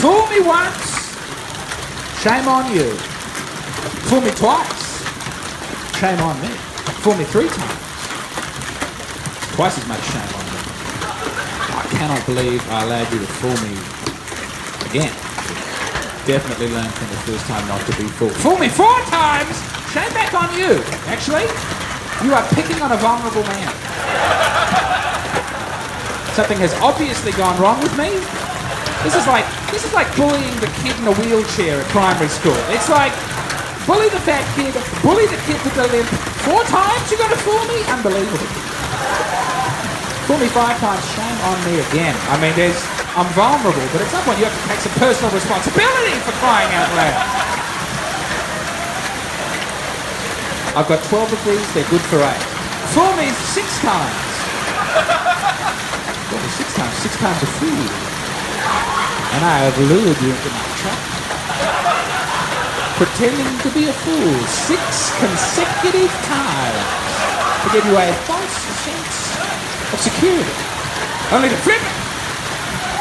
Fool me once, shame on you. Fool me twice, shame on me. Fool me 3 times, twice as much shame on me. I cannot believe I allowed you to fool me again. Definitely learned from the first time not to be fooled. Fool me 4 times, shame back on you. Actually, you are picking on a vulnerable man. Something has obviously gone wrong with me. This is like bullying the kid in a wheelchair at primary school. It's like, bully the fat kid, bully the kid with the limp. 4 times you're gonna fool me? Unbelievable. Fool me 5 times, shame on me again. I mean, I'm vulnerable, but at some point you have to take some personal responsibility for crying out loud. I've got 12 of these, they're good for 8. Fool me 6 times. Fool me 6 times, 6 times a fool. And I have lured you into my trap. Pretending to be a fool 6 consecutive times to give you a false sense of security. Only to flip it.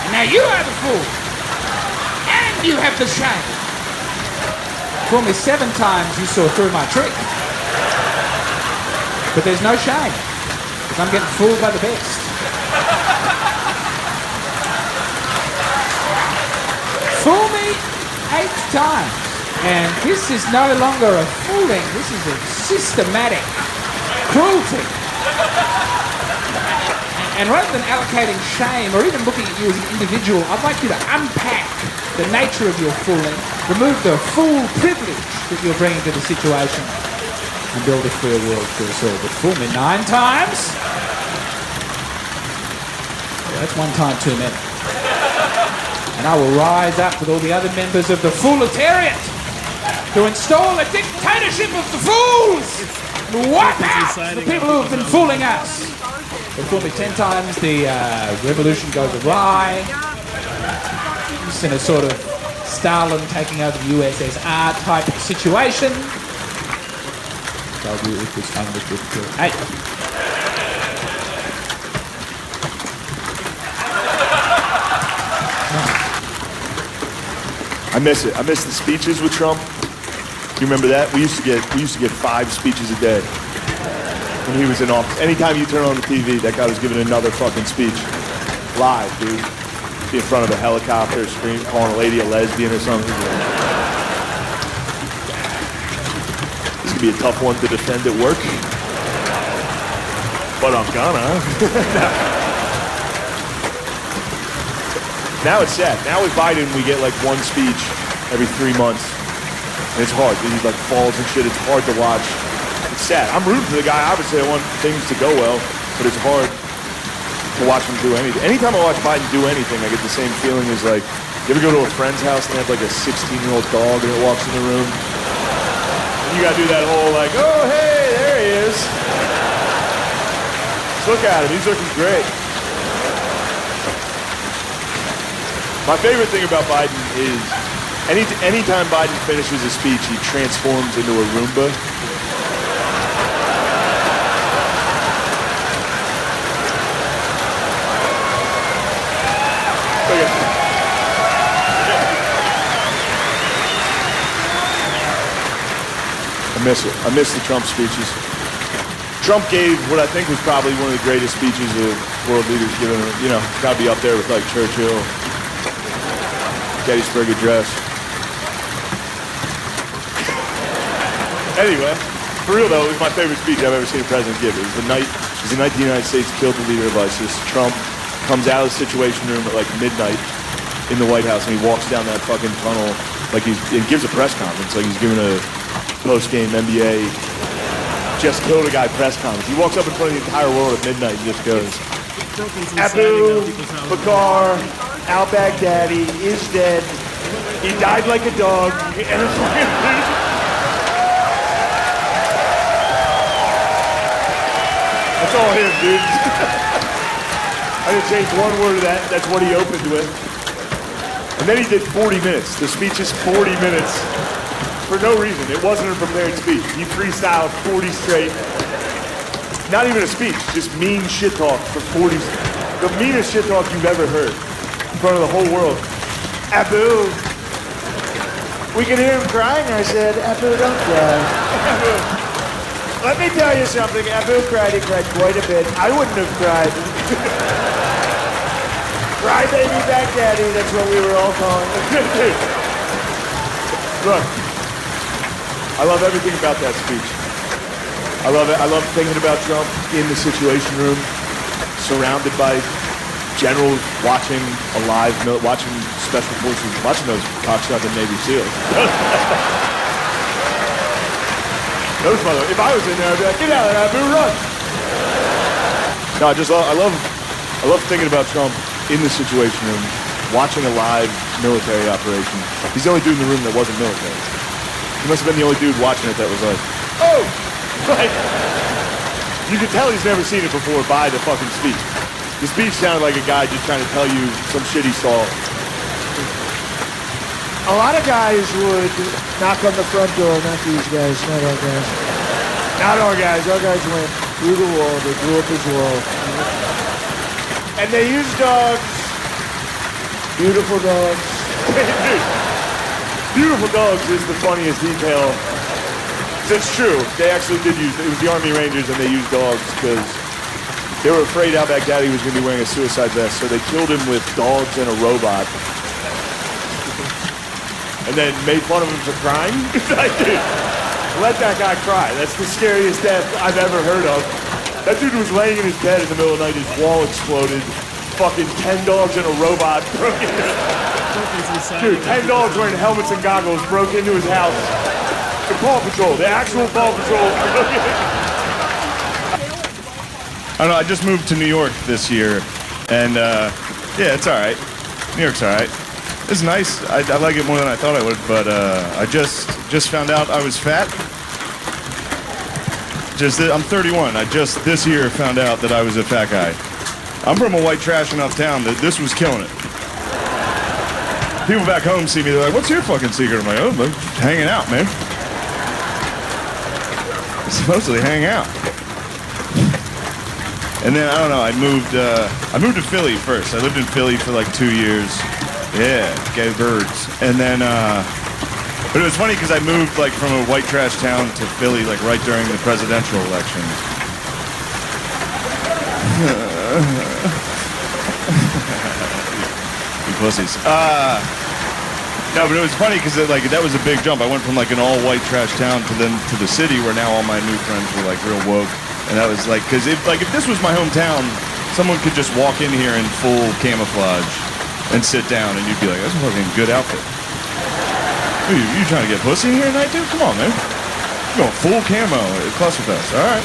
And now you are the fool. And you have the shame. Fool me 7 times you saw through my trick. But there's no shame. Because I'm getting fooled by the best. Fool me 8 times. And this is no longer a fooling. This is a systematic cruelty. And rather than allocating shame or even looking at you as an individual, I'd like you to unpack the nature of your fooling, remove the fool privilege that you're bringing to the situation, and build a fair world for us all. But fool me 9 times? Yeah, that's 1 time too many. And I will rise up with all the other members of the Fooletariat to install a dictatorship of the fools and wipe out the people who have been fooling us. But fool me 10 times, the revolution goes awry. It's in a sort of Stalin taking over the USSR type situation. W equals unlimited 8. I miss it. I miss the speeches with Trump. You remember that? We used to get 5 speeches a day when he was in office. Anytime you turn on the TV, that guy was giving another fucking speech. Live, dude. Be in front of a helicopter, scream, calling a lady a lesbian or something. This could be a tough one to defend at work. But I'm gonna. Now it's sad. Now with Biden, we get like 1 speech every 3 months. And it's hard. He like falls and shit. It's hard to watch. It's sad. I'm rooting for the guy. Obviously, I want things to go well, but it's hard to watch him do anything. Anytime I watch Biden do anything, I get the same feeling as like, you ever go to a friend's house and they have like a 16-year-old dog and it walks in the room? And you gotta do that whole like, oh, hey, there he is. Just look at him. He's looking great. My favorite thing about Biden is anytime Biden finishes a speech, he transforms into a Roomba. I miss it. I miss the Trump speeches. Trump gave what I think was probably one of the greatest speeches of world leaders given. You know, gotta be up there with like Churchill, Gettysburg Address. Anyway, for real though, it was my favorite speech I've ever seen a president give. It was the night the United States killed the leader of ISIS. Trump comes out of the Situation Room at like midnight in the White House and he walks down that fucking tunnel like he gives a press conference, like he's giving a post-game NBA just killed a guy press conference. He walks up in front of the entire world at midnight and just goes, Abu Bakr al-Baghdadi is dead. He died like a dog. And that's all him, dude. I didn't change one word of that. That's what he opened with. And then he did 40 minutes. The speech is 40 minutes. For no reason. It wasn't a prepared speech. He freestyled 40 straight. Not even a speech. Just mean shit talk for 40. The meanest shit talk you've ever heard in front of the whole world. Abu. We could hear him crying. I said, Abu, don't cry. Abu. Let me tell you something. Abu cried. He cried quite a bit. I wouldn't have cried. Cry baby Baghdadi. That's what we were all calling it. Look, I love everything about that speech. I love it. I love thinking about Trump in the Situation Room, surrounded by generals watching watching special forces, watching those cocksucking Navy SEALs. Those mother. If I was in there, I'd be like, get out of there, Abu, run. No, I love thinking about Trump in the Situation Room, watching a live military operation. He's the only dude in the room that wasn't military. He must have been the only dude watching it that was like, oh! Like, you could tell he's never seen it before by the fucking speech. The speech sounded like a guy just trying to tell you some shit he saw. A lot of guys would knock on the front door, not these guys, not our guys. Not our guys. Our guys went through the wall. They blew up his wall. And they used dogs. Beautiful dogs. Beautiful dogs is the funniest detail. It's true. They actually did use, it was the Army Rangers and they used dogs because they were afraid al-Baghdadi was going to be wearing a suicide vest, so they killed him with dogs and a robot. And then made fun of him for crying. Like, dude, let that guy cry. That's the scariest death I've ever heard of. That dude was laying in his bed in the middle of the night, his wall exploded. Fucking 10 dogs and a robot broke into Dude, 10 dogs wearing helmets and goggles broke into his house. The Paw Patrol, the actual Paw Patrol. I don't know, I just moved to New York this year, and yeah, it's all right. New York's all right. It's nice. I like it more than I thought I would, but I just found out I was fat. I'm 31. I just this year found out that I was a fat guy. I'm from a white trash enough town that this was killing it. People back home see me, they're like, what's your fucking secret? I'm like, oh, I'm hanging out, man. Supposedly hang out. And then, I don't know, I moved to Philly first. I lived in Philly for like 2 years. Yeah, gay birds. And then, but it was funny because I moved like from a white trash town to Philly like right during the presidential election. You pussies. No, but it was funny because like that was a big jump. I went from like an all white trash town to the city where now all my new friends were like real woke, and that was like because if this was my hometown, someone could just walk in here in full camouflage and sit down, and you'd be like, that's a fucking good outfit. You trying to get pussy in here tonight, dude? Come on, man. You're going full camo at Clusterfest. All right.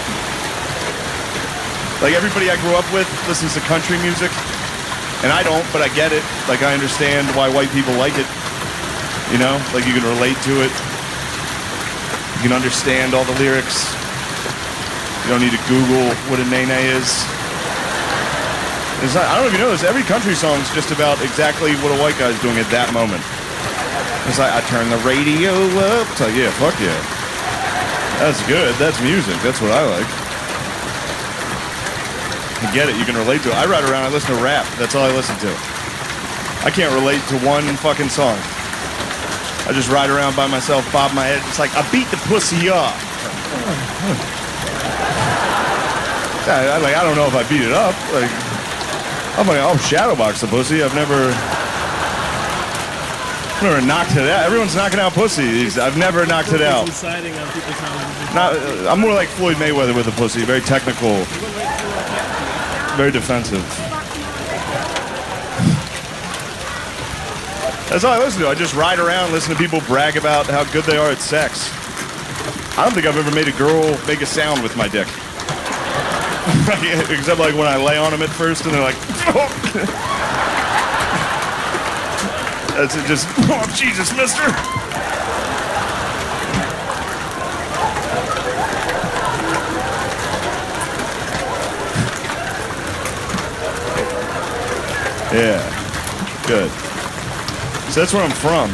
Like everybody I grew up with listens to country music, and I don't, but I get it. Like I understand why white people like it. You know, like you can relate to it. You can understand all the lyrics. You don't need to Google what a nene is. It's not, I don't know if you know this, every country song's just about exactly what a white guy's doing at that moment. It's like, I turn the radio up. It's like, yeah, fuck yeah. That's good. That's music. That's what I like. You get it. You can relate to it. I ride around, I listen to rap. That's all I listen to. I can't relate to one fucking song. I just ride around by myself, bob my head. It's like, I beat the pussy up. I don't know if I beat it up. Like, I'm like, oh, shadowbox the pussy. I've never knocked it out. Everyone's knocking out pussy. I've never knocked it out. I'm more like Floyd Mayweather with a pussy. Very technical. Very defensive. That's all I listen to. I just ride around, listen to people brag about how good they are at sex. I don't think I've ever made a girl make a sound with my dick. Except like when I lay on them at first and they're like, oh. That's it, just, oh, Jesus, mister. Yeah, good. So that's where I'm from.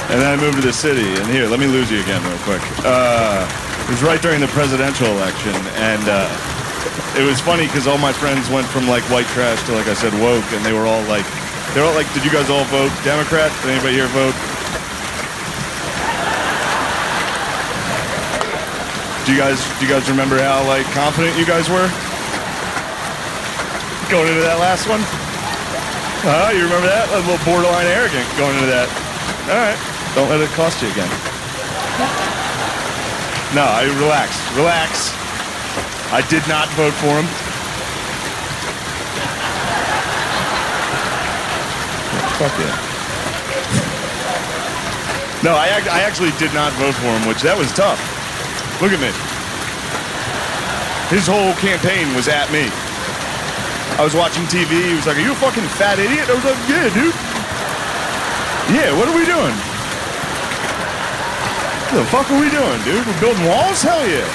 And then I moved to the city. And here, let me lose you again real quick. It was right during the presidential election. And it was funny because all my friends went from like white trash to, like I said, woke. And they were all like They're all like, did you guys all vote Democrat? Did anybody here vote? Do you guys remember how like confident you guys were going into that last one? You remember that? A little borderline arrogant going into that. All right, don't let it cost you again. No, relax. I did not vote for him. Fuck yeah. No, I actually did not vote for him, which that was tough. Look at me. His whole campaign was at me. I was watching TV. He was like, "Are you a fucking fat idiot?" I was like, "Yeah, dude. Yeah, what are we doing? What the fuck are we doing, dude? We're building walls? Hell yeah."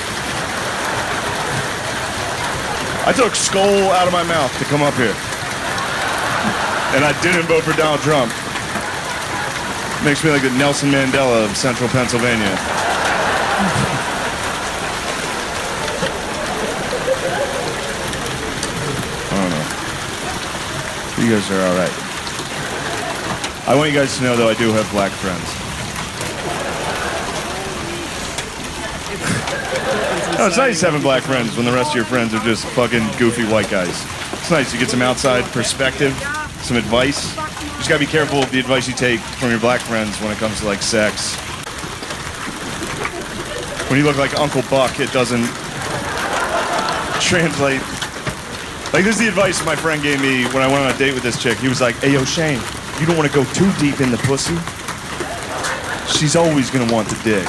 I took skull out of my mouth to come up here. And I didn't vote for Donald Trump. Makes me like the Nelson Mandela of central Pennsylvania. You guys are all right. I want you guys to know, though, I do have black friends. No, it's nice having black friends when the rest of your friends are just fucking goofy white guys. It's nice. You get some outside perspective, some advice. You just gotta be careful of the advice you take from your black friends when it comes to, like, sex. When you look like Uncle Buck, it doesn't translate. Like, this is the advice my friend gave me when I went on a date with this chick. He was like, "Hey, yo, Shane, you don't want to go too deep in the pussy. She's always going to want to dig."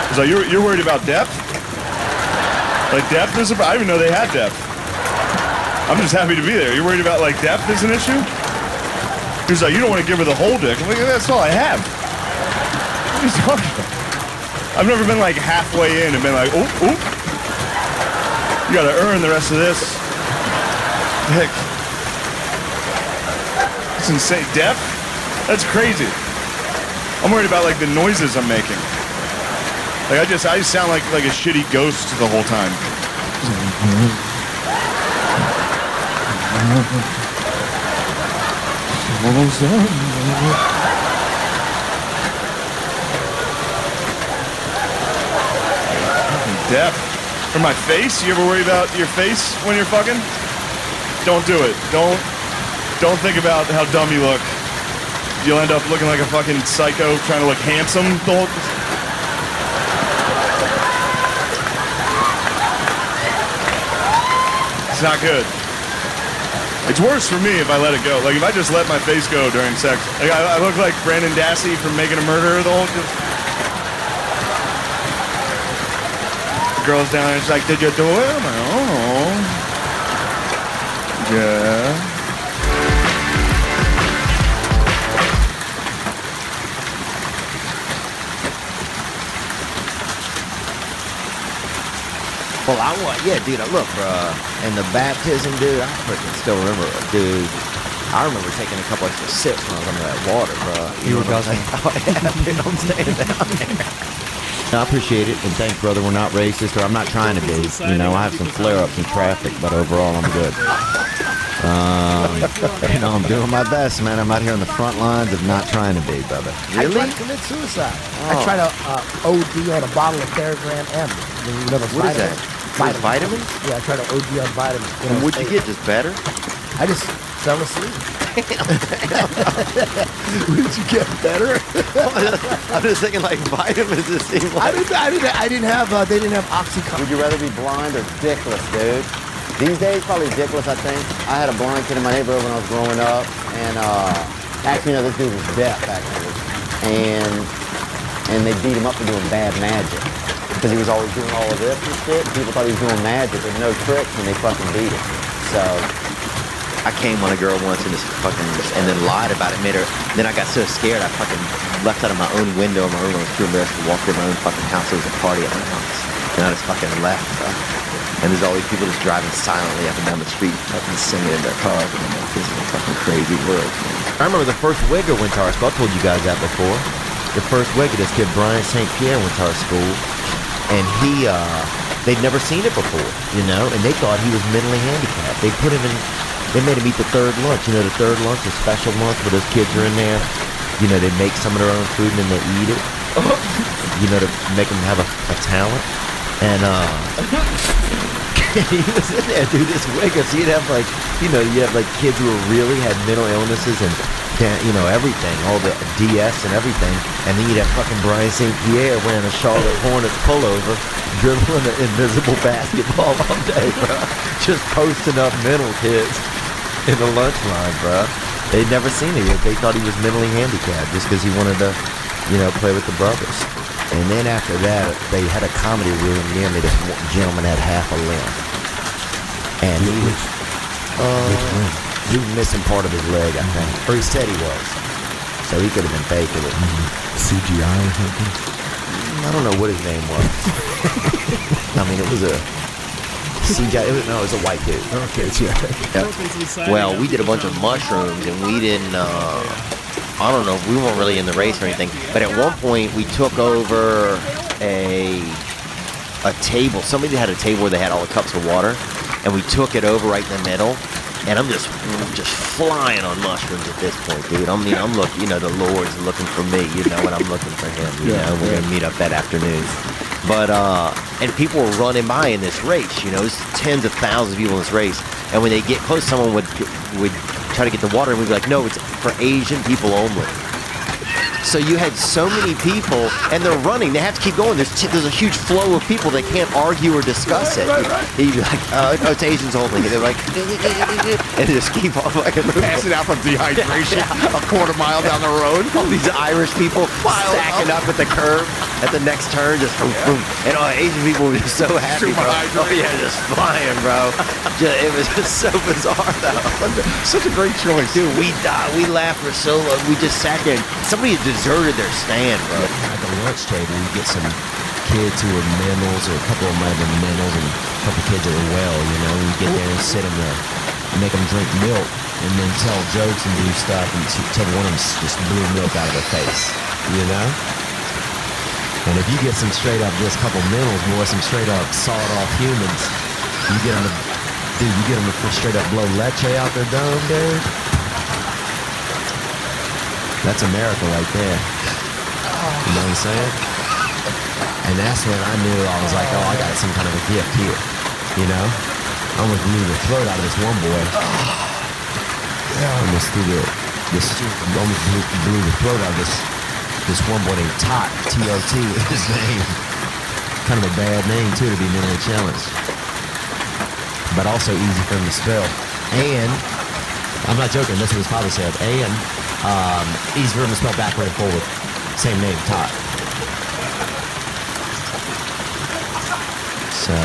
He's like, you're worried about depth? Like, depth is I didn't even know they had depth. I'm just happy to be there. You're worried about, like, depth is an issue? He's like, "You don't want to give her the whole dick." I'm like, "That's all I have." What are you talking about? I've never been, like, halfway in and been like, "Oh. You gotta earn the rest of this." Heck. It's insane. Depth? That's crazy. I'm worried about, like, the noises I'm making. Like, I just sound like a shitty ghost the whole time. Depth. Or my face? You ever worry about your face when you're fucking? Don't do it. Don't think about how dumb you look. You'll end up looking like a fucking psycho trying to look handsome the whole... It's not good. It's worse for me if I let it go. Like, if I just let my face go during sex. Like, I look like Brandon Dassey from Making a Murderer the whole... Girls down there, she's like, "Did you do it?" I'm like, "Oh, yeah." Well, dude, look, bro, and the baptism, dude, I freaking still remember, dude. I remember taking a couple extra sips when I was under that water, bro. You were guzzling. Oh, yeah, dude, I'm staying down there. I appreciate it, and thanks, brother. We're not racist, or I'm not trying to be. You know, I have some flare-ups in traffic, but overall, I'm good. I'm doing my best, man. I'm out here on the front lines of not trying to be, brother. I tried to commit suicide. I tried to OD on a bottle of Theragram M. What is that? Vitamins? Yeah, I tried to OD on vitamins. And what'd you get? Just better? I just fell asleep. Did you get better? I'm just thinking like vitamins. It seemed like I didn't have. They didn't have OxyContin. Would you rather be blind or dickless, dude? These days, probably dickless. I think I had a blind kid in my neighborhood when I was growing up, and actually, this dude was deaf actually, and they beat him up for doing bad magic because he was always doing all of this and shit. People thought he was doing magic with no tricks, and they fucking beat him. So. I came on a girl once and then lied about it, made her, then I got so scared I fucking left out of my own window. My room was too embarrassed to walk in my own fucking house. There was a party at my house. And I just fucking left. And there's all these people just driving silently up and down the street, fucking singing in their cars. And I'm like, this is a fucking crazy world, man. I remember the first Wigger went to our school. I told you guys that before. The first Wigger, this kid Brian St. Pierre went to our school. And they'd never seen it before, and they thought he was mentally handicapped. They put him in, they made him eat the third lunch. The third lunch, the special lunch where those kids are in there. They make some of their own food and then they eat it. To make them have a talent. And he was in there, dude, this wigger. So you'd have you have kids who really had mental illnesses and everything, all the DS and everything. And then you'd have fucking Brian St. Pierre wearing a Charlotte Hornets pullover, dribbling an invisible basketball all day, bro. Just posting up mental kids in the lunch line, bro. They'd never seen it yet. They thought he was mentally handicapped just because he wanted to, play with the brothers. And then after that, they had a comedy room near me. This gentleman had half a limb. And he was missing part of his leg, I think. Or he said he was. So he could have been faking it. CGI or something? I don't know what his name was. I mean, it was a CGI. It was a white dude. Okay, yeah. Well, we did a bunch of mushrooms, and we didn't, I don't know, we weren't really in the race or anything, but at one point we took over a table. Somebody had a table where they had all the cups of water, and we took it over right in the middle, and I'm just flying on mushrooms at this point, dude. I mean, I'm looking, the Lord's looking for me, and I'm looking for him, we're going to meet up that afternoon. But, and people were running by in this race, there's tens of thousands of people in this race, and when they get close, someone would try to get the water, and we'd be like, no, it's for Asian people only. So you had so many people, and they're running. They have to keep going. There's a huge flow of people. They can't argue or discuss it. You'd be like, oh, it's Asians only. And they're like, and they just keep on fucking moving. Passing out from dehydration a quarter mile down the road. All these Irish people stacking up at the curb at the next turn, just boom, boom. And all Asian people were just so happy, bro. Oh yeah, just flying, bro. It was just so bizarre, though. Such a great choice. Dude, we laughed for so long. We just sat there. Deserted their stand, bro. At the lunch table, you get some kids who are mentals, or a couple of them might have been mentals, and a couple of kids that are well, You get there and sit them there, and make them drink milk, and then tell jokes and do stuff, and tell one of them just blew milk out of their face, And if you get some straight up, just couple mentals, boy, some straight up sawed off humans, you get them to straight up blow leche out their dome, dude. That's America right there. You know what I'm saying? And that's when I knew, I was like, oh, I got some kind of a gift here. I almost blew the throat out of this one boy. Almost blew the throat out of this one boy named Tot. T-O-T was his name. Kind of a bad name, too, to be mentally challenged. But also easy for him to spell. And, I'm not joking, that's what his father said. And, easy for him to spell backward and forward. Same name, Todd. So,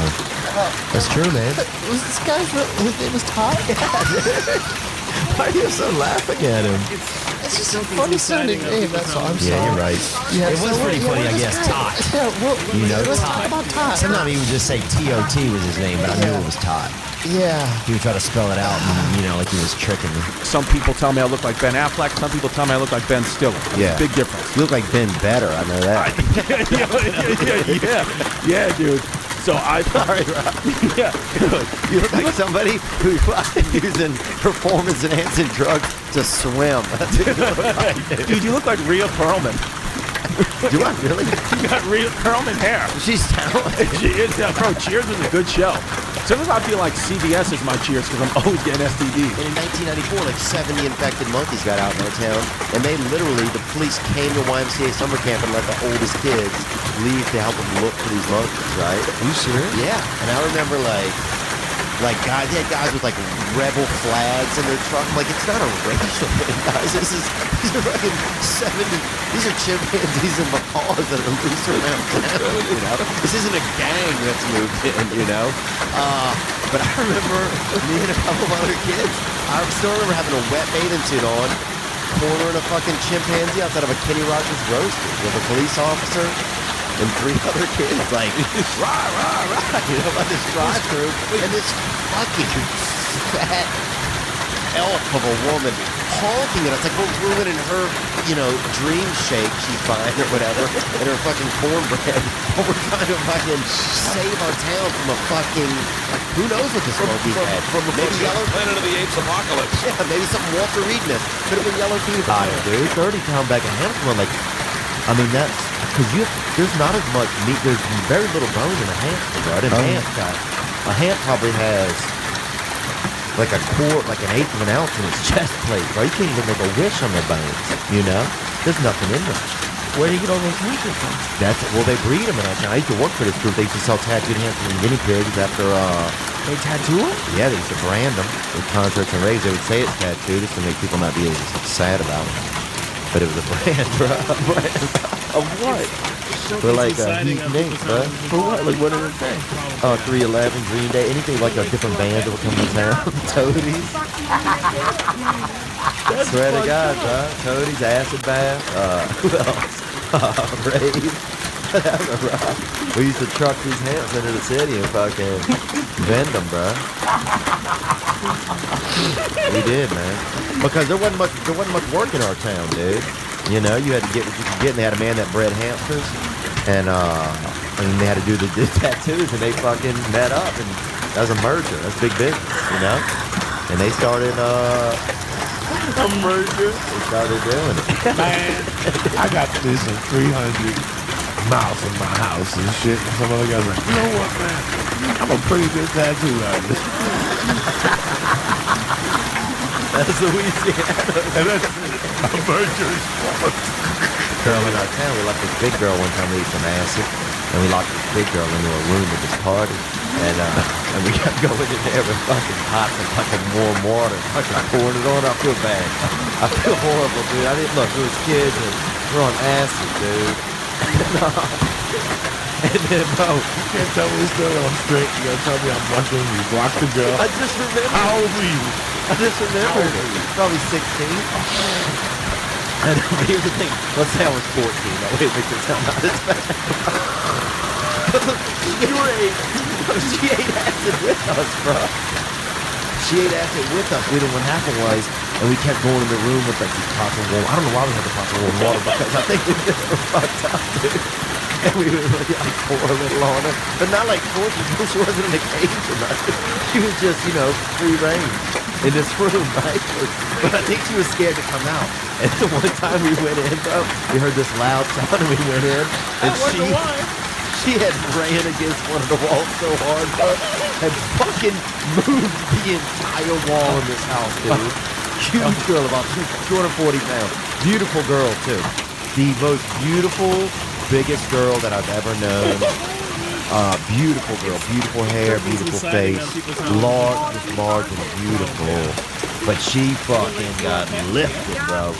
that's true, man. Was this guy's his name was Todd? Why are you so laughing at him? It's just a funny sounding name, that's all. I'm sorry. Yeah, you're right. Yeah, it was pretty funny, I guess, Todd. Yeah, let's talk about Todd. Sometimes he would just say T-O-T was his name, but I knew it was Todd. Yeah. He would try to spell it out, and, like he was tricking me. Some people tell me I look like Ben Affleck. Some people tell me I look like Ben Stiller. Yeah. Big difference. You look like Ben Better, I know that. Yeah, dude. So sorry, yeah. You look like somebody who's using performance-enhancing drugs to swim. That's what you look like, Dude, you look like Rhea Perlman. Do I really? You got Rhea Perlman hair. She's talented. She is, bro. Cheers was a good show. Sometimes I feel like CBS is my Cheers because I'm always getting STDs. And in 1994, like 70 infected monkeys got out in our town, and they literally, the police came to YMCA summer camp and let the oldest kids leave to help them look for these monkeys, right? Are you serious? Yeah, and I remember like guys, they had guys with like rebel flags in their truck. I'm like, it's not a racial thing, guys. These are fucking 70. These are chimpanzees and macaws that are loose around town, This isn't a gang that's moved in, But I remember me and a couple of other kids, I still remember having a wet bathing suit on, cornering a fucking chimpanzee outside of a Kenny Rogers roaster with a police officer and 3 other kids, like, rah, rah, rah, by this drive-thru, and this fucking fat elf of a woman honking at us, like we're ruining her dream shake she's buying or whatever, and her fucking cornbread. But we're trying to fucking save our town from a fucking, who knows what this monkey had. From the Maybe Yellow, Planet of the Apes apocalypse. yeah, maybe something Walter Reed missed. Could have been yellow fever. Dude, 30-pound bag of ham's like, I mean, that's, because there's not as much meat, there's very little bone in a hamster, bro. A ham probably has like a quart, like an eighth of an ounce in its chest plate, bro. You can't even make a wish on their bones, There's nothing in them. Where do you get all those hamsters from? Well, they breed them in our town. I used to work for this group. They used to sell tattooed hamsters and guinea pigs after, They tattoo them? yeah, they used to brand them with concerts and raves. They would say it's tattooed just to make people not be as sad about it. But it was a brand, bro. Of what? For like Heat and Ink, bro. For what? Like, what did it say? 311, Green Day, anything like a different band that would come to town. Toadies. Swear to God, bro. Toadies, Acid Bath. Who else? Rave. We used to truck these hamps into the city and fucking vend them, bro. We did, man. Because there wasn't much work in our town, dude. You had to get what you could get, and they had a man that bred hamsters, and they had to do the tattoos, and they fucking met up, and that was a merger. That's big business, And they started A merger? They started doing it. Man, I got this in 300 miles from my house and shit. And some other guy's like, you know what, man? I'm a pretty good tattoo artist. That's Louisiana. And that's a merger. Girl in our town, we locked this big girl one time. We ate some acid, and we locked this big girl into a room at this party, and we kept going in there with fucking pots and fucking warm water, fucking pouring it on. I feel bad. I feel horrible, dude. I didn't look. It was kids, and we're on acid, dude. And then, bro, You can't tell me this story on straight. You gotta tell me I'm watching you block the girl. I just remember. How old were you? I just remembered it. Probably 16. And here's the thing. Let's say I was 14. That way it makes it sound not as bad. You were 8. She ate acid with us, bro. She ate acid with us. What happened was, and we kept going in the room with like these pots of warm. I don't know why we had the pots of warm water, because I think we just were fucked up, dude. And we would like pour a little on her. But not like forcing. She wasn't in a cage or nothing. She was just, free range in this room, right? But I think she was scared to come out. And the one time we went in, bro, we heard this loud sound and we went in. And she had ran against one of the walls so hard, bro, had fucking moved the entire wall in this house, dude. Huge girl, about 240 pounds. Beautiful girl, too. The most beautiful, biggest girl that I've ever known. Beautiful girl, beautiful hair, beautiful face, large and beautiful. But she fucking got lifted, bro.